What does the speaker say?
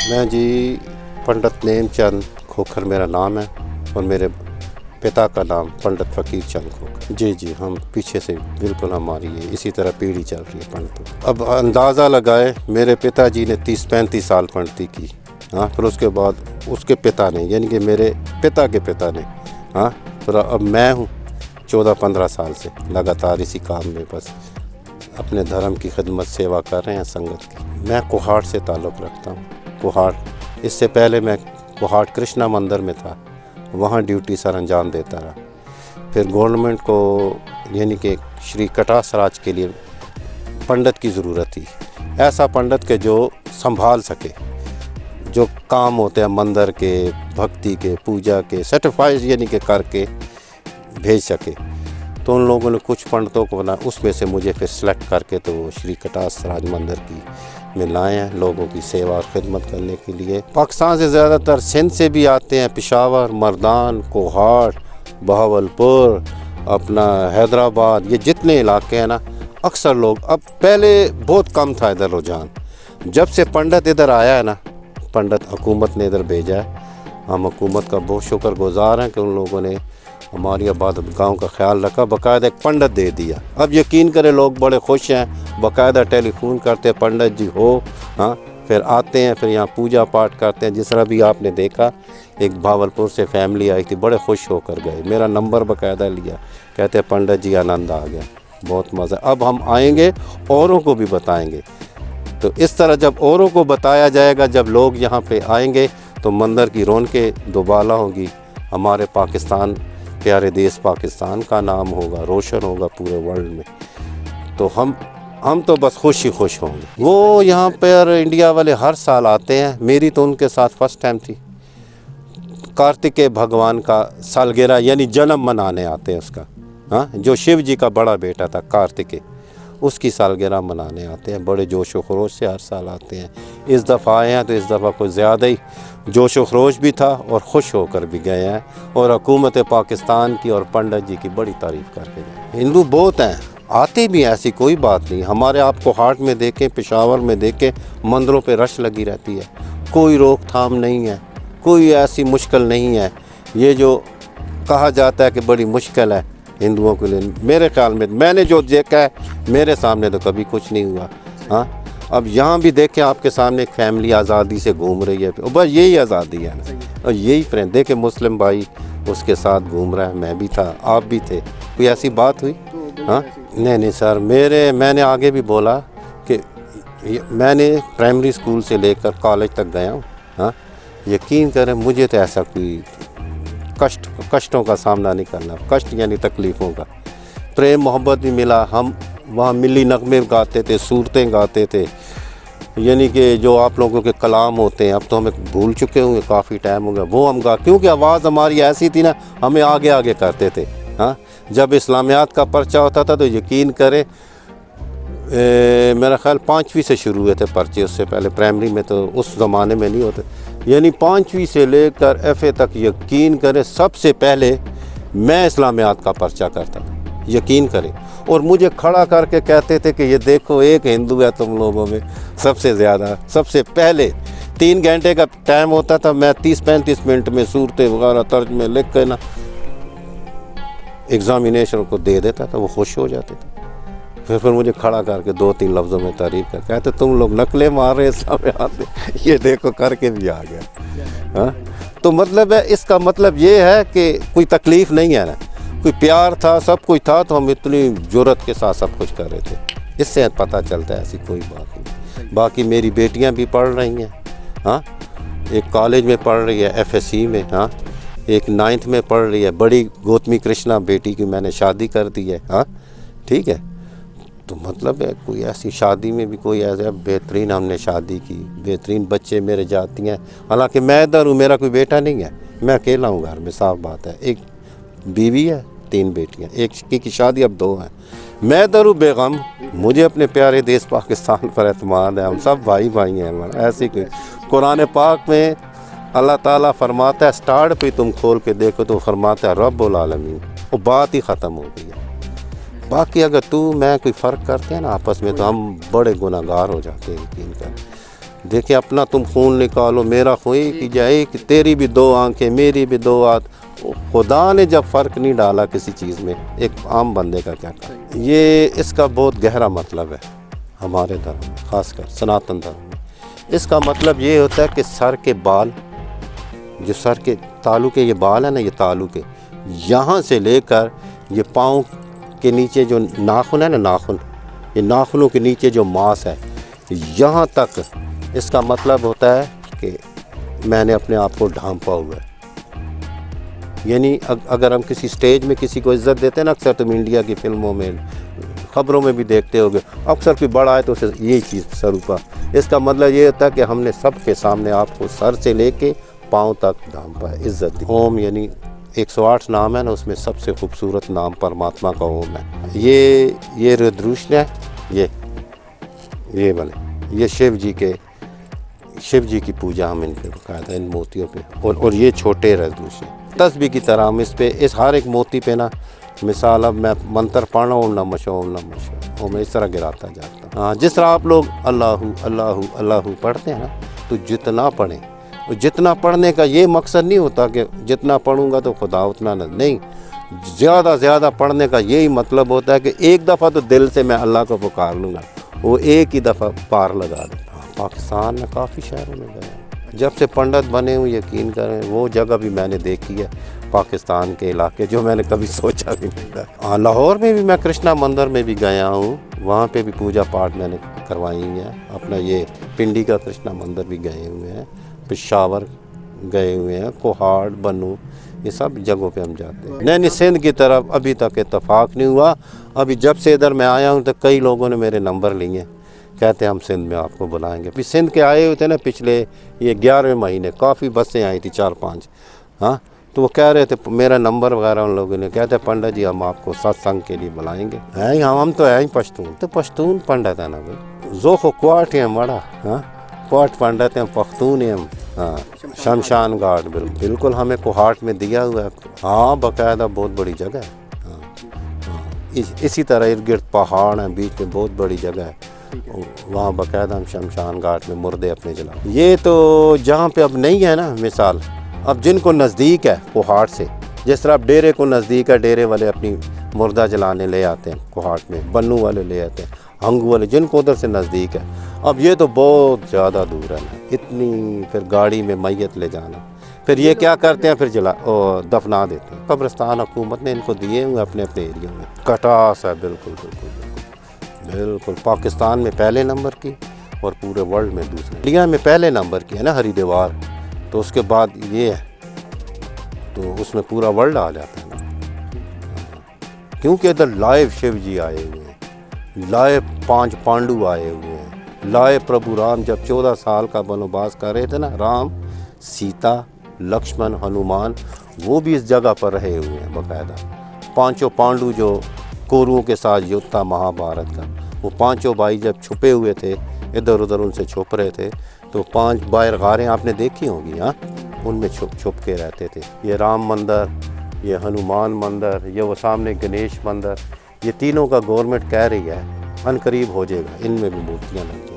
मैं जी पंडित नेमचंद खोखर मेरा नाम है और मेरे पिता का नाम पंडित फ़कीर चंद खोखर। जी हम पीछे से बिल्कुल हमारी ये इसी तरह पीढ़ी चल रही है पंडित। अब अंदाज़ा लगाए मेरे पिताजी ने 30-35 साल पंडिती की। हाँ, फिर उसके बाद उसके पिता ने यानी कि मेरे पिता के पिता ने। हाँ, फिर अब मैं हूँ 14-15 साल से लगातार इसी काम में बस अपने धर्म की खिदमत सेवा कर रहे हैं संगत की। मैं कोहाट से ताल्लुक़ रखता हूँ। कोहाट, इससे पहले मैं कोहाट कृष्णा मंदिर में था, वहाँ ड्यूटी सर अंजाम देता रहा। फिर गवर्नमेंट को यानी कि श्री कटास राज के लिए पंडित की ज़रूरत थी, ऐसा पंडित के जो संभाल सके, जो काम होते हैं मंदिर के, भक्ति के, पूजा के, सर्टिफाइड यानी कि करके भेज सके। तो उन लोगों ने कुछ पंडितों को बना, उसमें से मुझे फिर सेलेक्ट करके तो श्री कटास राज मंदिर की में लाए हैं लोगों की सेवा और ख़िदमत करने के लिए। पाकिस्तान से ज़्यादातर सिंध से भी आते हैं, पेशावर, मर्दान, कोहाट, बहावलपुर, अपना हैदराबाद, ये जितने इलाके हैं ना, अक्सर लोग। अब पहले बहुत कम था इधर रुझान, जब से पंडित इधर आया है ना, पंडित हुकूमत ने इधर भेजा है। हम हुकूमत का बहुत शुक्रगुज़ार हैं कि उन लोगों ने हमारी आबादत गाँव का ख्याल रखा, बाकायदा एक पंडित दे दिया। अब यकीन करें लोग बड़े खुश हैं, बाकायदा टेलीफोन करते हैं, पंडित जी हो। हाँ, फिर आते हैं, फिर यहाँ पूजा पाठ करते हैं। जिस तरह भी आपने देखा, एक भावलपुर से फैमिली आई थी, बड़े खुश होकर गए, मेरा नंबर बाकायदा लिया, कहते हैं पंडित जी आनंद आ गया, बहुत मज़ा। अब हम आएंगे औरों को भी बताएंगे। तो इस तरह जब औरों को बताया जाएगा, जब लोग यहाँ पे आएंगे तो मंदिर की रौनकें दोबाला होगी, हमारे पाकिस्तान, प्यारे देश पाकिस्तान का नाम होगा, रोशन होगा पूरे वर्ल्ड में। तो हम तो बस खुश ही खुश होंगे। वो यहाँ पर इंडिया वाले हर साल आते हैं, मेरी तो उनके साथ फर्स्ट टाइम थी। कार्तिकेय भगवान का सालगिरह यानी जन्म मनाने आते हैं उसका। हाँ, जो शिव जी का बड़ा बेटा था कार्तिकेय, उसकी सालगिरह मनाने आते हैं। बड़े जोश व खरोश से हर साल आते हैं। इस दफ़ा आए हैं तो इस दफ़ा कुछ ज़्यादा ही जोश व खरोश भी था और ख़ुश होकर भी गए हैं, और हुकूमत पाकिस्तान की और पंडित जी की बड़ी तारीफ़ करके गए। हिंदू बहुत हैं, आते भी, ऐसी कोई बात नहीं। हमारे आप कोहाट में देखें, पेशावर में देखें, मंदिरों पे रश लगी रहती है, कोई रोकथाम नहीं है, कोई ऐसी मुश्किल नहीं है। ये जो कहा जाता है कि बड़ी मुश्किल है हिंदुओं के लिए, मेरे ख्याल में मैंने जो देखा है मेरे सामने तो कभी कुछ नहीं हुआ। हाँ, अब यहाँ भी देखें आपके सामने एक फैमिली आज़ादी से घूम रही है, बस यही आज़ादी है ना, और यही फ्रेंड। देखें मुस्लिम भाई उसके साथ घूम रहा है, मैं भी था, आप भी थे, कोई ऐसी बात हुई? हाँ, नहीं सर, मैंने आगे भी बोला कि मैंने प्राइमरी स्कूल से लेकर कॉलेज तक गया हूँ। हाँ, यकीन करें मुझे तो ऐसा कोई कष्टों का सामना नहीं करना। कष्ट यानी तकलीफ़ों का, प्रेम मोहब्बत भी मिला। हम वहाँ मिली नगमे गाते थे, सूरतें गाते थे, यानी कि जो आप लोगों के कलाम होते हैं, अब तो हमें भूल चुके होंगे, काफ़ी टाइम हो गया, वो हम गा, क्योंकि आवाज़ हमारी ऐसी थी ना, हमें आगे आगे करते थे। हाँ, जब इस्लामियात का पर्चा होता था तो यकीन करें मेरा ख्याल 5वीं से शुरू हुए थे पर्चे, उससे पहले प्राइमरी में तो उस ज़माने में नहीं होते, यानी 5वीं से लेकर FA तक यकीन करें सबसे पहले मैं इस्लामियात का पर्चा करता था, यकीन करें। और मुझे खड़ा करके कहते थे कि ये देखो एक हिंदू है तुम लोगों में सबसे ज़्यादा, सबसे पहले। 3 घंटे का टाइम होता था, मैं 30-35 मिनट में सूरतें वगैरह तर्ज में लिख कर ना एग्ज़ामिनेशन को दे देता था, वो खुश हो जाते थे। फिर मुझे खड़ा करके 2-3 लफ्ज़ों में तारीफ़ कर, कहते तुम लोग नकलें मार रहे हैं, ये देखो करके भी आ गया। हाँ, तो मतलब है, इसका मतलब ये है कि कोई तकलीफ़ नहीं है ना, कोई प्यार था, सब कुछ था, तो हम इतनी जुर्रत के साथ सब कुछ कर रहे थे। इससे पता चलता है ऐसी कोई बात नहीं। बाकी मेरी बेटियां भी पढ़ रही हैं। हाँ, एक कॉलेज में पढ़ रही है FSC में। हाँ, एक 9th में पढ़ रही है। बड़ी गौतमी कृष्णा बेटी की मैंने शादी कर दी है। हाँ, ठीक है। तो मतलब है कोई ऐसी शादी में भी कोई ऐसा बेहतरीन हमने शादी की, बेहतरीन बच्चे मेरे जाती हैं। हालांकि मैं इधर हूँ, मेरा कोई बेटा नहीं है, मैं अकेला हूँ घर में, साफ बात है। एक बीवी है, 3 बेटियाँ, एक की शादी अब 2 हैं। मैं इधर हूँ बेगम, मुझे अपने प्यारे देश पाकिस्तान पर एतमाद है, हम सब भाई भाई हैं हमारा। ऐसी कोई कुरान पाक में अल्लाह ताला फरमाता है, स्टार्ट पे तुम खोल के देखो तो फरमाता है रब्बुल आलमीन, वो बात ही ख़त्म हो गई है। बाकी अगर तू मैं कोई फ़र्क करते हैं ना आपस में, तो हम बड़े गुनहगार हो जाते हैं, यकीन कर। देखिए अपना तुम खून निकालो, मेरा खून की जाए कि तेरी भी दो आंखें मेरी भी दो हाथ। खुदा ने जब फ़र्क नहीं डाला किसी चीज़ में, एक आम बंदे का क्या कर, ये इसका बहुत गहरा मतलब है हमारे धर्म में, ख़ासकर सनातन धर्म में। इसका मतलब ये होता है कि सर के बाल, जो सर के तालू के ये बाल है ना, ये तालू के यहाँ से लेकर ये पाँव के नीचे जो नाखून है ना, नाखून, ये नाखूनों के नीचे जो मांस है यहाँ तक, इसका मतलब होता है कि मैंने अपने आप को ढांपा हुआ है। यानी अगर हम किसी स्टेज में किसी को इज़्ज़त देते हैं ना, अक्सर तुम इंडिया की फिल्मों में, ख़बरों में भी देखते होगे, अक्सर कोई बड़ा है तो उसे यही चीज़ सरूपा। इसका मतलब ये होता है कि हमने सबके सामने आपको सर से लेके पाँव तक ढांपा है, इज़्ज़त दी। ओम यानी 108 नाम है ना, उसमें सबसे खूबसूरत नाम परमात्मा का ओम है। ये रुद्राक्ष है, ये वाले, ये शिव जी की पूजा हम इन पे बाकायदा इन मोतियों पे, और ये छोटे रुद्राक्ष हैं तस्बीह की तरह। हम इस पे, इस हर एक मोती पे ना, मिसाल अब मैं मंत्र पढ़ रहा हूँ, नमः शिवाय, वो मैं इस तरह गिराता जाता हूँ। हाँ, जिस तरह आप लोग अल्लाहू अल्लाहू अल्लाहू पढ़ते हैं ना, तो जितना पढ़ें, जितना पढ़ने का ये मकसद नहीं होता कि जितना पढ़ूंगा तो खुदा उतना नहीं, ज़्यादा पढ़ने का यही मतलब होता है कि एक दफ़ा तो दिल से मैं अल्लाह को पुकार लूँगा, वो एक ही दफ़ा पार लगा दे। पाकिस्तान में काफ़ी शहरों में गए, जब से पंडित बने हूँ, यकीन करें वो जगह भी मैंने देखी है पाकिस्तान के इलाके जो मैंने कभी सोचा भी नहीं था। हाँ, लाहौर में भी मैं कृष्णा मंदिर में भी गया हूँ, वहाँ पे भी पूजा पाठ मैंने करवाई है। अपना ये पिंडी का कृष्णा मंदिर भी गए हुए हैं, पेशावर गए हुए हैं, कोहाड़, बनू, ये सब जगहों पे हम जाते हैं। नहीं, सिंध की तरफ अभी तक इत्तेफाक नहीं हुआ। अभी जब से इधर मैं आया हूँ तो कई लोगों ने मेरे नंबर लिए, कहते हैं हम सिंध में आपको बुलाएंगे। फिर सिंध के आए हुए थे ना पिछले ये 11वें महीने, काफ़ी बसें आई थी 4-5, हाँ, तो वो कह रहे थे मेरा नंबर वगैरह उन लोगों ने, कहते पंडित जी हम आपको सत्संग के लिए बुलाएंगे। है हम तो है ही पश्तून, तो पश्तून पंडित है ना भाई, जोखो क्वाट हैं बड़ा, हाँ, क्वाट पंडित हैं, पख्तून हैं हम। हाँ, शमशान घाट बिल्कुल हमें कोहाट में दिया हुआ है। हाँ, बाकायदा बहुत बड़ी जगह है। हाँ, इसी तरह इर्द गिर्द पहाड़ हैं, बीच में बहुत बड़ी जगह है, वहाँ बाकायदा हम शमशान घाट में मुर्दे अपने जला। ये तो जहाँ पे अब नहीं है ना, मिसाल अब जिनको नज़दीक है कोहाट से, जिस तरह अब डेरे को नज़दीक है, डेरे वाले अपनी मुर्दा जलाने ले आते हैं कोहाट में, बन्नू वाले ले आते हैं, हंगू वाले, जिनको उधर से नज़दीक है। अब ये तो बहुत ज़्यादा दूर है ना, इतनी फिर गाड़ी में मैयत ले जाना, फिर ये क्या करते हैं, फिर दफना देते हैं। कब्रिस्तान हुकूमत ने इनको दिए हुए अपने अपने एरिया में। कटास है बिल्कुल पाकिस्तान में पहले नंबर की और पूरे वर्ल्ड में दूसरे। इंडिया में पहले नंबर की है ना हरिद्वार, तो उसके बाद ये है, तो उसमें पूरा वर्ल्ड आ जाता है ना, क्योंकि इधर लाइव शिव जी आए हुए हैं, लाइव 5 पांडु आए हुए हैं, लाइव प्रभु राम जब 14 साल का वनवास कर रहे थे ना, राम, सीता, लक्ष्मण, हनुमान, वो भी इस जगह पर रहे हुए हैं बाकायदा। 5 पांडु जो कौरवों के साथ युद्ध था महाभारत का, वो 5 भाई जब छुपे हुए थे, इधर उधर उनसे छुप रहे थे, तो 5 बाहर गारें आपने देखी होंगी, हाँ, उनमें छुप के रहते थे। ये राम मंदिर, ये हनुमान मंदिर, ये वो सामने गणेश मंदिर, ये तीनों का गवर्नमेंट कह रही है अनकरीब हो जाएगा, इनमें भी मूर्तियाँ लग जाएंगी।